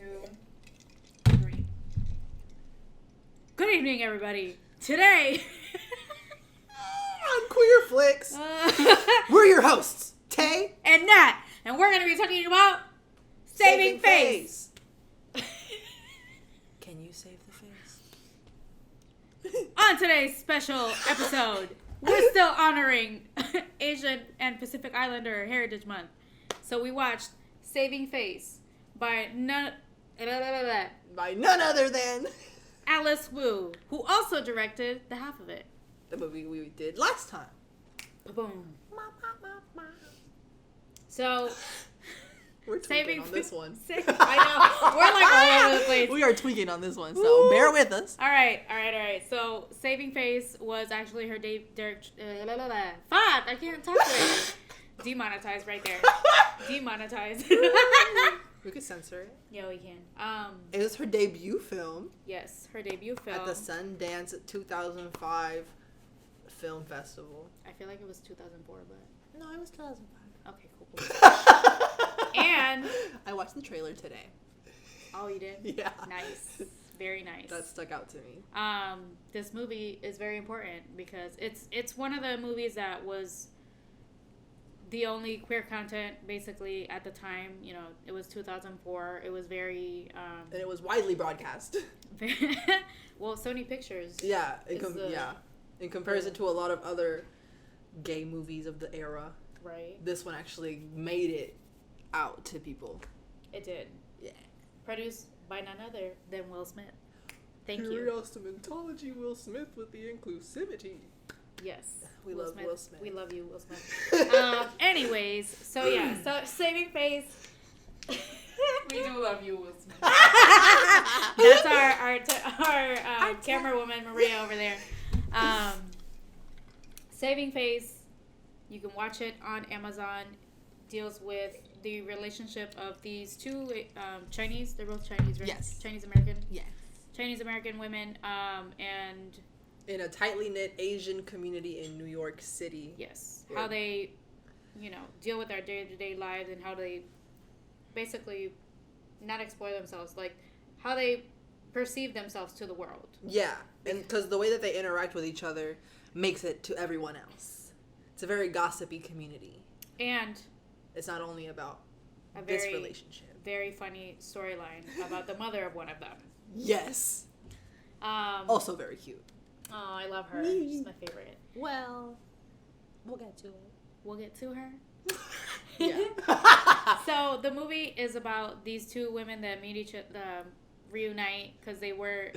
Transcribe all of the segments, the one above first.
2, 3. Good evening, everybody. Today, on Queer Flicks, we're your hosts, Tay and Nat, and we're going to be talking about saving face. Can you save the face? On today's special episode, we're still honoring Asian and Pacific Islander Heritage Month. So we watched Saving Face by none other than Alice Wu, who also directed the half of it. The movie we did last time. Boom. So, we're tweaking on this one. I know. We're like all over the place. We are tweaking on this one, so bear with us. All right. So, Saving Face was actually her fuck, I can't talk today. Demonetized right there. Demonetized. We could censor it. Yeah, we can. It was her debut film. Yes, her debut film. At the Sundance 2005 Film Festival. I feel like it was 2004, but... No, it was 2005. Okay, cool. And... I watched the trailer today. Oh, you did? Yeah. Nice. Very nice. That stuck out to me. This movie is very important because it's one of the movies that was the only queer content basically at the time. You know, it was 2004. It was very and it was widely broadcast. Well, Sony Pictures. Yeah, in comparison to a lot of other gay movies of the era. Right. This one actually made it out to people. It did. Yeah. Produced by none other than Will Smith. Thank you. Curiosity Will Smith with the inclusivity. Yes. We love Will Smith. We love you, Will Smith. Anyways, so Saving Face. We do love you, Will Smith. That's our camera woman, Maria, over there. Saving Face. You can watch it on Amazon. Deals with the relationship of these two Chinese. They're both Chinese, right? Yes. Chinese American. Yes. Chinese American women. And in a tightly knit Asian community in New York City. Yes. How they, deal with their day-to-day lives and how they basically not exploit themselves, like how they perceive themselves to the world. Yeah, and because the way that they interact with each other makes it to everyone else. It's a very gossipy community. And it's not only about this relationship. Very funny storyline about the mother of one of them. Yes. Also very cute. Oh, I love her. She's my favorite. Well, we'll get to it. We'll get to her? Yeah. So, the movie is about these two women that meet each other, reunite, because they were...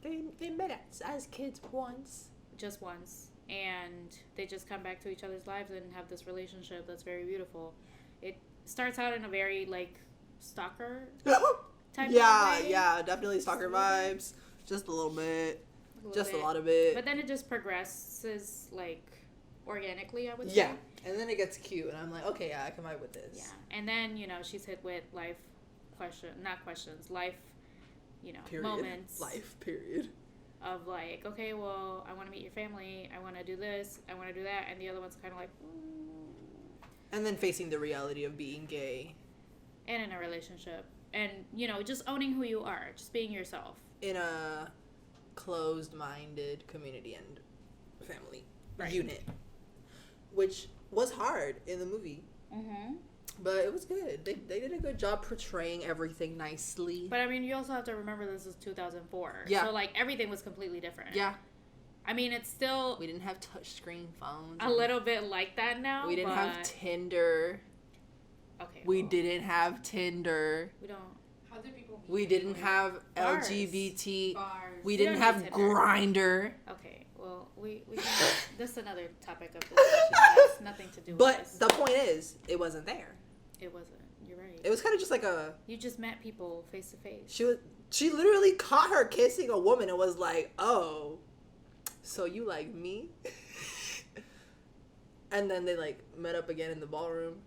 They met as kids once. Just once. And they just come back to each other's lives and have this relationship that's very beautiful. It starts out in a very, stalker type of way. Yeah, definitely stalker vibes. Just a little bit. A lot of it. But then it just progresses, organically, I would say. Yeah. And then it gets cute, and I'm like, okay, yeah, I can vibe with this. Yeah. And then, she's hit with life period. moments. Life, period. Of okay, well, I want to meet your family. I want to do this. I want to do that. And the other one's kind of like... And then facing the reality of being gay. And in a relationship. And, just owning who you are. Just being yourself. In a closed-minded community and family unit. Which was hard in the movie. Mm-hmm. But it was good. They did a good job portraying everything nicely. But, you also have to remember this is 2004. Yeah. So, everything was completely different. Yeah. It's still... We didn't have touchscreen phones. A little bit like that now, We didn't have Tinder. Okay. We didn't have Tinder. We don't... How do people meet? We didn't have Bars. LGBT. Bars. We didn't have Grindr. Okay. Well, we this is another topic of discussion. It has nothing to do with this. But the point is, it wasn't there. It wasn't. You're right. It was kind of just like a... You just met people face to face. She literally caught her kissing a woman and was like, oh, so you like me? And then they met up again in the ballroom.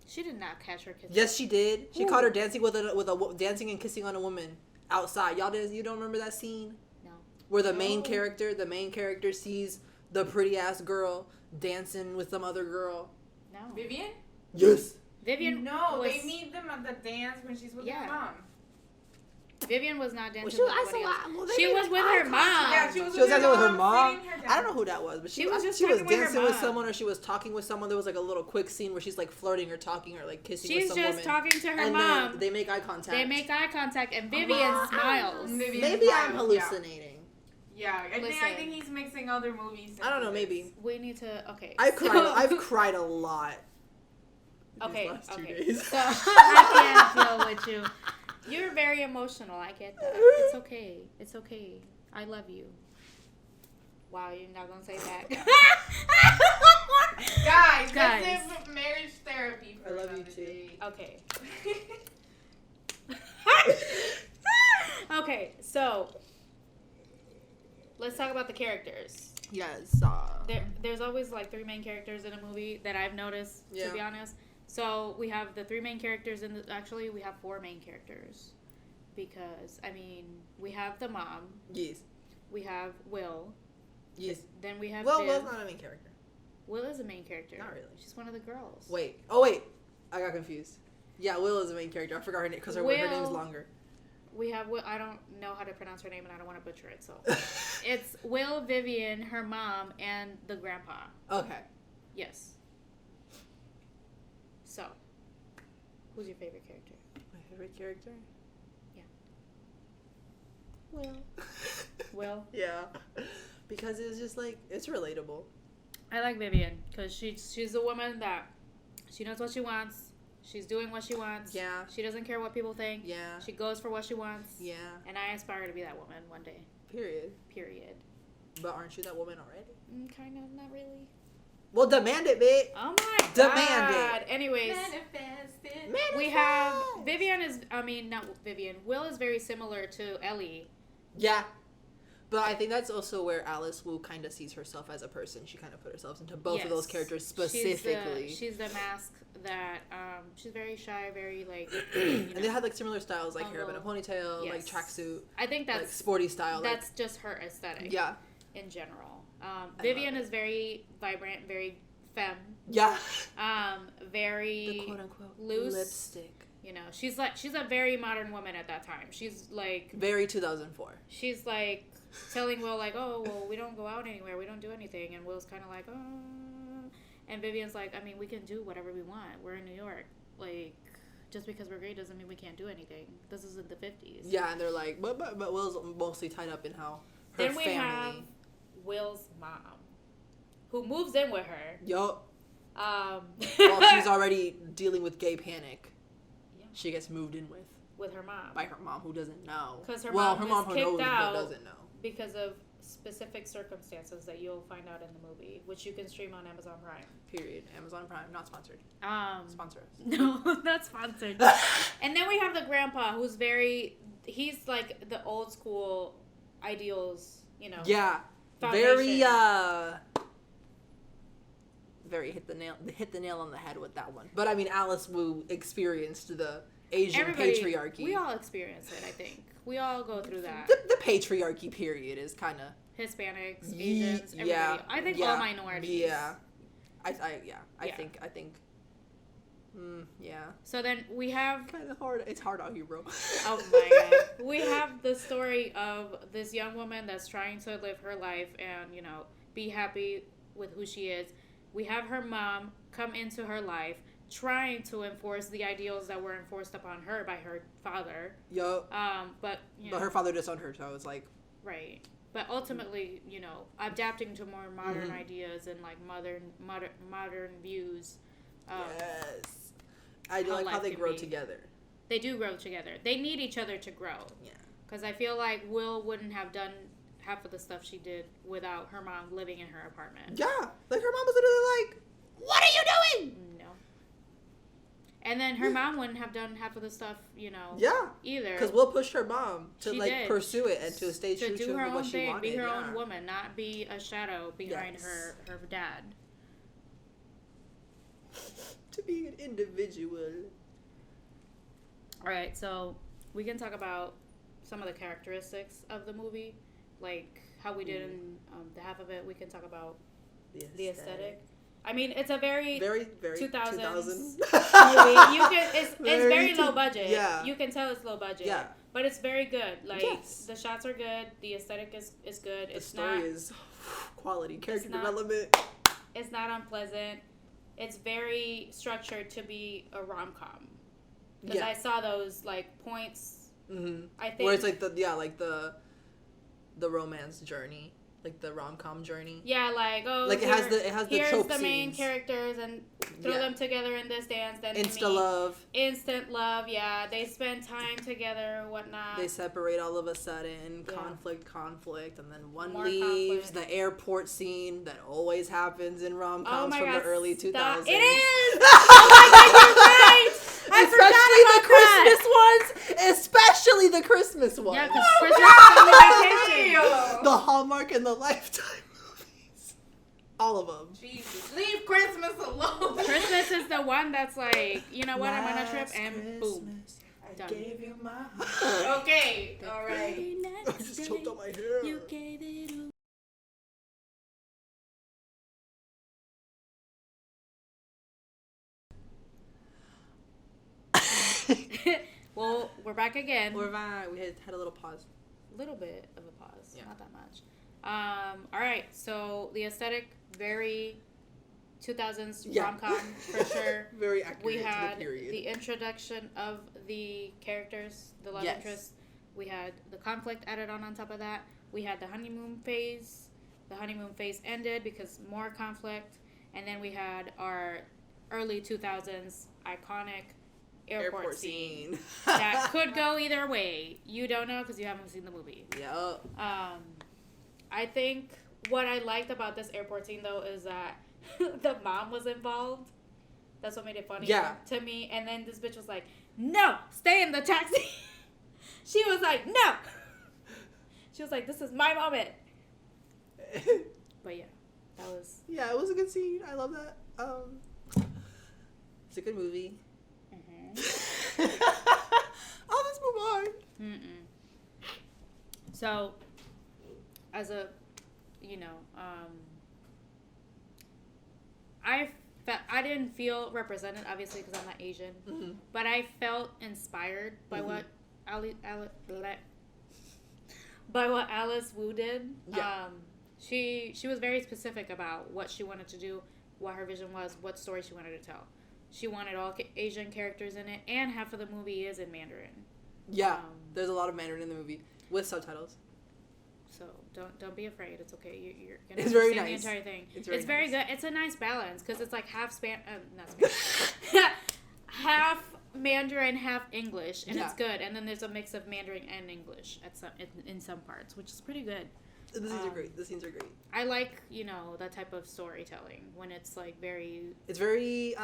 She did not catch her kissing. Yes, she did. She caught her dancing with a dancing and kissing on a woman outside. You don't remember that scene? No. Where the main character sees the pretty ass girl dancing with some other girl. No. Vivian? Yes. Vivian. No, was, they meet them at the dance when she's with her mom. Vivian was not dancing Well, with anybody else. She was with her mom. Yeah, she was dancing with her mom. her I don't know who that was, but she was dancing with someone, or she was talking with someone. There was like a little quick scene where she's like flirting or talking or like kissing with some woman. She's just talking to her and mom. Then they make eye contact. And Vivian smiles. Maybe I'm hallucinating. Yeah, I think he's mixing other movies. I don't know. Maybe we need to. Okay, I've cried a lot. Okay, last 2 okay. days. So I can't deal with you. You're very emotional. I get that. It's okay. It's okay. I love you. Wow, you're not gonna say that. Guys, this is marriage therapy. I love you too. Okay. Okay, so let's talk about the characters. Yes. There's always like 3 main characters in a movie that I've noticed. To be honest. So we have the 3 main characters actually we have 4 main characters, because I mean we have the mom. Yes. We have Will. Yes. Then we have. Will's not a main character. Will is a main character. Not really. She's one of the girls. Wait. Oh wait. I got confused. Yeah, Will is the main character. I forgot her name because her name's longer. We have Will. I don't know how to pronounce her name and I don't want to butcher it. So it's Will, Vivian, her mom, and the grandpa. Okay. Yes. So, who's your favorite character? My favorite character? Yeah. Will. Will? Yeah. Because it's just like, it's relatable. I like Vivian because she's a woman that she knows what she wants. She's doing what she wants. Yeah. She doesn't care what people think. Yeah. She goes for what she wants. Yeah. And I aspire to be that woman one day. Period. But aren't you that woman already? Kind of, not really. Well, demand it, bitch. Oh my Demand God. it. Anyways, we have Will is very similar to Ellie. Yeah. But I think that's also where Alice Wu kind of sees herself as a person. She kind of put herself into both of those characters specifically. She's the mask that, she's very shy, very like... and they had like similar styles, like hair up in a ponytail, like tracksuit. I think that's... like sporty style. That's just her aesthetic. Yeah. In general. Vivian is very vibrant, very femme. Yeah. Very the quote unquote loose lipstick. You know, she's a very modern woman at that time. She's like very 2004. She's like telling Will like, oh well, we don't go out anywhere, we don't do anything, and Will's kind of like, oh, and Vivian's like, I mean, we can do whatever we want. We're in New York, like. Just because we're gay doesn't mean we can't do anything. This isn't the 50s. Yeah, and they're like, but Will's mostly tied up in how her then we family. have Will's mom, who moves in with her. Yup. Well, she's already dealing with gay panic. Yeah. She gets moved in with her mom. By her mom, who doesn't know. Because her mom was kicked out but doesn't know. Because of specific circumstances that you'll find out in the movie, which you can stream on Amazon Prime. Period. Amazon Prime, not sponsored. Sponsor us. No, not sponsored. And then we have the grandpa, who's he's like the old school ideals, you know. Yeah. Foundation. Very hit the nail on the head with that one. But I mean, Alice Wu experienced the Asian patriarchy. We all experience it, I think. We all go through that. The patriarchy period is kind of Hispanics, Asians, everybody. Yeah, I think all minorities. Yeah. I think yeah. So then we have kind of hard. It's hard out here, bro. Oh my God. We have the story of this young woman that's trying to live her life and, you know, be happy with who she is. We have her mom come into her life trying to enforce the ideals that were enforced upon her by her father. Yup. But her father disowned her, so it's like right. But ultimately, you know, adapting to more modern ideas and like modern views. Yes. I do like how they grow together. They do grow together. They need each other to grow. Yeah. Because I feel like Will wouldn't have done half of the stuff she did without her mom living in her apartment. Yeah. Like her mom was literally like, "What are you doing?" No. And then her mom wouldn't have done half of the stuff, you know. Yeah. Either. Because Will pushed her mom to pursue it and to stay true to what she wanted. Be her own woman, not be a shadow behind her dad. To be an individual. All right, so we can talk about some of the characteristics of the movie, like how we did in the half of it. We can talk about the aesthetic. I mean, it's a very 2000s 2000 movie. It's very low budget. Yeah. You can tell it's low budget. Yeah. But it's very good. Like, yes. the shots are good. The aesthetic is good. The story is quality. Character development. It's not unpleasant. It's very structured to be a rom-com. Because I saw those, like, points. Mm-hmm. I think. Where it's like the romance journey. Like the rom-com journey. Yeah, like, like it has the here's trope the main scenes. Characters and throw them together in this dance. Then instant love. Yeah, they spend time together, whatnot. They separate all of a sudden. Conflict, and then one leaves. The airport scene that always happens in rom-coms from the early 2000s. It is. Oh my God, you're right. Especially the Christmas ones. Yeah, because Christmas vacation. The Hallmark and the Lifetime movies. All of them. Jesus. Leave Christmas alone. Christmas is the one that's like, you know what, I'm on a trip and boom. I gave you my heart. Okay, alright. I just choked on my hair. You gave it away. Well, we're back again. We're back. We had a little pause. A little bit of a pause. Yeah. Not that much. All right. So the aesthetic, very 2000s rom-com for sure. Very accurate. We had to the period. The introduction of the characters, the love interest. We had the conflict added on top of that. We had the honeymoon phase. The honeymoon phase ended because more conflict. And then we had our early 2000s iconic airport scene that could go either way. You don't know because you haven't seen the movie. Yep. I think what I liked about this airport scene, though, is that the mom was involved. That's what made it funny to me. And then this bitch was like, no, stay in the taxi. She was like, no. She was like, this is my moment. But yeah, that was... Yeah, it was a good scene. I love that. It's a good movie. Mm-hmm. Let's move on. Mm-mm. So, as a, I didn't feel represented, obviously, because I'm not Asian, but I felt inspired by what Alice Wu did. Yeah. She was very specific about what she wanted to do, what her vision was, what story she wanted to tell. She wanted all Asian characters in it, and half of the movie is in Mandarin. Yeah, there's a lot of Mandarin in the movie with subtitles. So don't be afraid. It's okay. You're gonna it's very understand nice. the entire thing. It's very good. It's a nice balance because it's like half half Mandarin, half English, and it's good. And then there's a mix of Mandarin and English in some parts, which is pretty good. The scenes are great. The scenes are great. I like, that type of storytelling when it's like very... It's very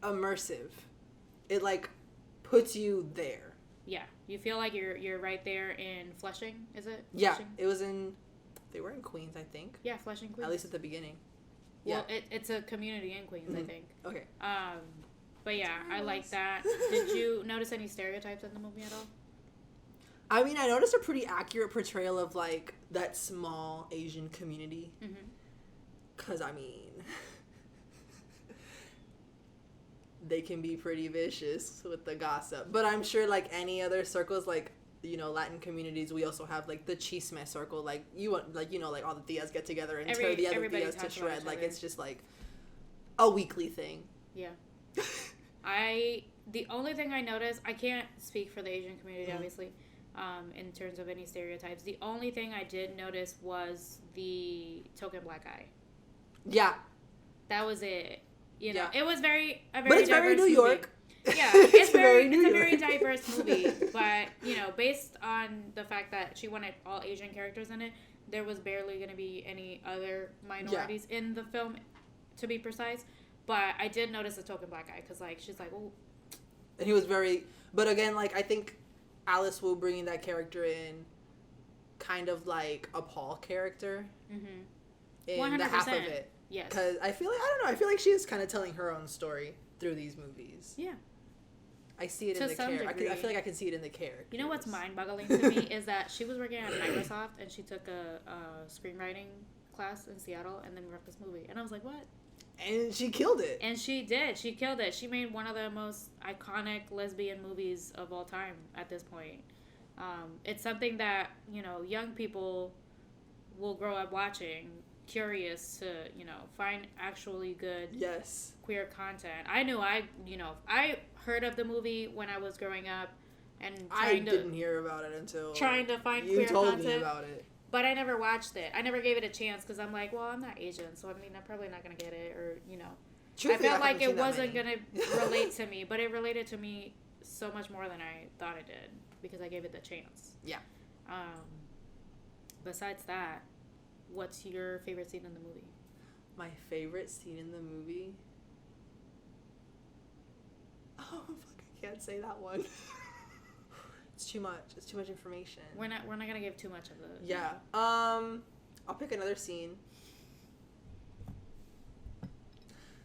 immersive. It like puts you there. Yeah, you feel like you're right there in Flushing, is it? Yeah, Flushing? it was in... They were in Queens, I think. Yeah, Flushing, Queens. At least at the beginning. Well, it's a community in Queens, I think. Okay. But yeah, I like that. Did you notice any stereotypes in the movie at all? I mean, I noticed a pretty accurate portrayal of, like, that small Asian community. Mm-hmm. Because, I mean, they can be pretty vicious with the gossip. But I'm sure, like, any other circles, like, Latin communities, we also have, like, the chisme circle. Like, all the tias get together and tear the other tias to shred. Like, it's just, like, a weekly thing. Yeah. The only thing I noticed, I can't speak for the Asian community, obviously, in terms of any stereotypes. The only thing I did notice was the token black guy. Yeah. That was it. It was but it's very New York. Yeah, it's a very diverse movie. But, based on the fact that she wanted all Asian characters in it, there was barely going to be any other minorities in the film, to be precise. But I did notice the token black guy because, like, she's like, oh. And he was but again, like, I think Alice Wu bringing that character in kind of like a Paul character in 100%. The half of it. Yes. Because I feel like she's kind of telling her own story through these movies. Yeah. I see it in the character. I feel like I can see it in the character. You know what's mind-boggling to me is that she was working at Microsoft and she took a screenwriting class in Seattle and then wrote this movie. And I was like, what? And she killed it. And she did. She killed it. She made one of the most iconic lesbian movies of all time at this point. It's something that, you know, young people will grow up watching, curious to, you know, find actually good queer content. I heard of the movie when I was growing up and I didn't hear about it until trying to find queer content. You told me about it. But I never watched it. I never gave it a chance because I'm like, well, I'm not Asian, so I mean, I'm probably not going to get it, or, you know. Truthfully, I felt like it wasn't going to relate to me, but it related to me so much more than I thought it did because I gave it the chance. Yeah. Besides that, what's your favorite scene in the movie? My favorite scene in the movie? Oh, fuck, I can't say that one. It's too much. It's too much information. We're not gonna give too much of the. Yeah. I'll pick another scene.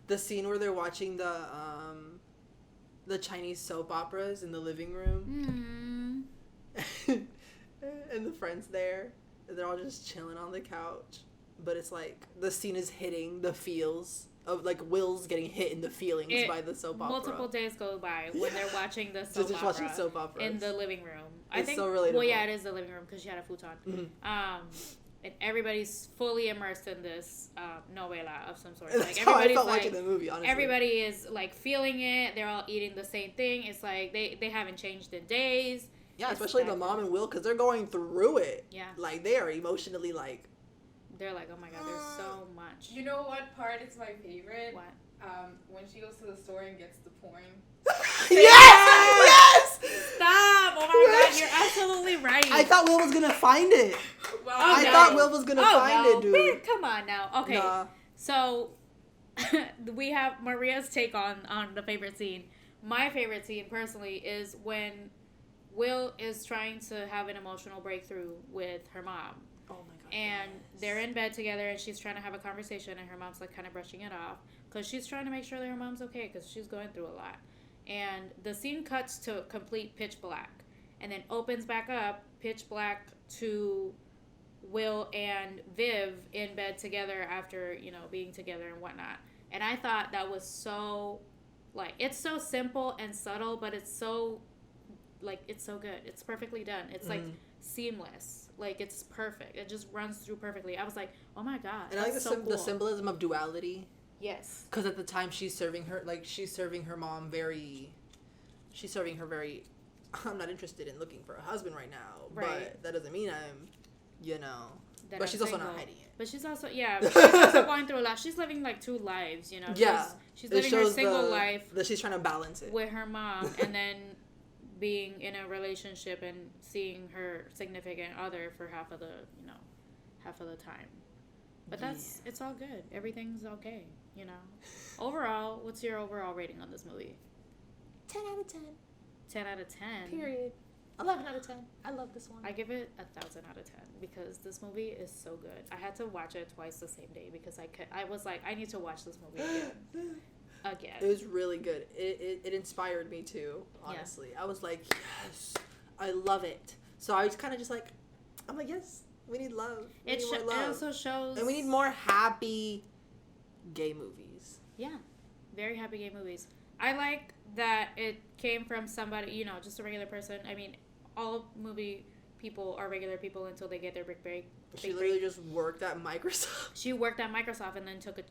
The scene where they're watching the Chinese soap operas in the living room. And the friends there, they're all just chilling on the couch. But it's like the scene is hitting the feels of like Will's getting hit in the feelings by the soap opera. Multiple days go by when they're watching the soap opera in the living room. I think so relatable. Well, yeah, it is the living room because she had a futon. Mm-hmm. And everybody's fully immersed in this novela of some sort. Like everybody's I felt watching the movie. Honestly, everybody is like feeling it. They're all eating the same thing. It's like they haven't changed in days. Yeah, especially the mom and Will because they're going through it. Yeah, like they are emotionally like. They're like, oh my god, there's so much. You know what part is my favorite? What? When she goes to the store and gets the porn. Yes! Stop! Oh my god, you're absolutely right. I thought Will was gonna find it. Well, I thought Will was gonna find it, dude. Man, come on now. Okay, nah. So we have Maria's take on the favorite scene. My favorite scene, personally, is when Will is trying to have an emotional breakthrough with her mom. Oh my god. And they're in bed together, and she's trying to have a conversation, and her mom's like kind of brushing it off because she's trying to make sure that her mom's okay because she's going through a lot. And the scene cuts to complete pitch black, and then opens back up pitch black to Will and Viv in bed together after, you know, being together and whatnot. And I thought that was so, like, it's so simple and subtle, but it's so, like, it's so good. It's perfectly done. It's like seamless. Like, it's perfect. It just runs through perfectly. I was like, oh my god. And I like the symbolism of duality. Yes. Because at the time she's serving her mom very, I'm not interested in looking for a husband right now. Right. But that doesn't mean I'm, you know. But she's also not hiding it. But she's also, she's also going through a lot. She's living like two lives, you know. Yeah. She's living her single life. That she's trying to balance it. With her mom and then being in a relationship and seeing her significant other for half of the time. But it's all good. Everything's okay, you know. Overall, what's your overall rating on this movie? 10 out of 10. 10 out of 10. Period. 11 out of 10. I love this one. I give it 1,000 out of 10 because this movie is so good. I had to watch it twice the same day because I was like, I need to watch this movie again. It was really good. It inspired me too, honestly. Yeah. I was like, yes, I love it. So I was kind of just like, I'm like, yes, we need love. We need more love. It also shows... And we need more happy gay movies. Yeah, very happy gay movies. I like that it came from somebody, you know, just a regular person. I mean, all movie people are regular people until they get their big break. She literally just worked at Microsoft. She worked at Microsoft and then took a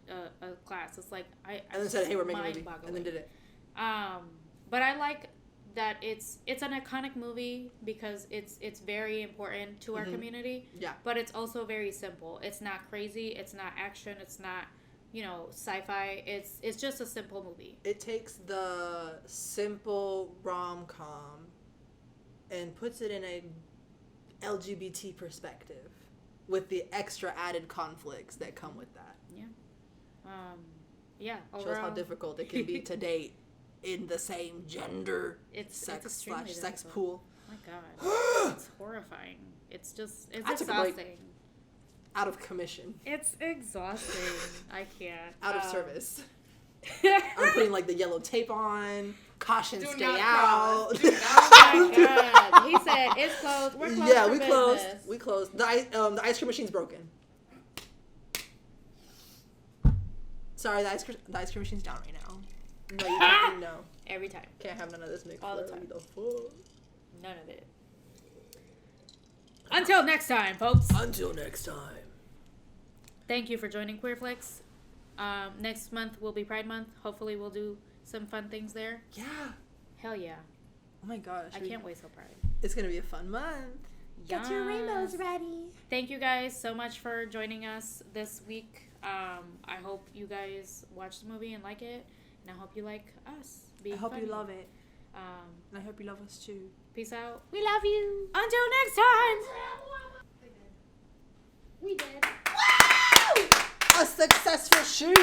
class. It's like and then said, "Hey, we're making a movie," and then did it. But I like that it's an iconic movie because it's very important to our community. Yeah. But it's also very simple. It's not crazy. It's not action. It's not, you know, sci-fi. It's just a simple movie. It takes the simple rom-com and puts it in a LGBT perspective with the extra added conflicts that come with that. Yeah. Yeah. Shows how difficult it can be to date in the same gender sex pool. Oh my god. It's horrifying. It's exhausting. Out of commission. It's exhausting. I can't. Out of service. I'm putting like the yellow tape on. Caution, stay out. Oh my god. He said it's closed. We're closed. Yeah, for we business. closed. We closed. The ice cream machine's broken. Sorry, the ice cream machine's down right now. No, you can't. No. Every time. Can't have none of this mix. All the time. The fuck? None of it. Until next time, folks. Until next time. Thank you for joining Queerflix. Next month will be Pride Month. Hopefully we'll do some fun things there. Yeah. Hell yeah. Oh my gosh. I can't wait till Pride. It's going to be a fun month. Yes. Get your rainbows ready. Thank you guys so much for joining us this week. I hope you guys watch the movie and like it. And I hope you like us. I hope funny. you love it. And I hope you love us too. Peace out. We love you. Until next time. We did. Woo! A successful shoot.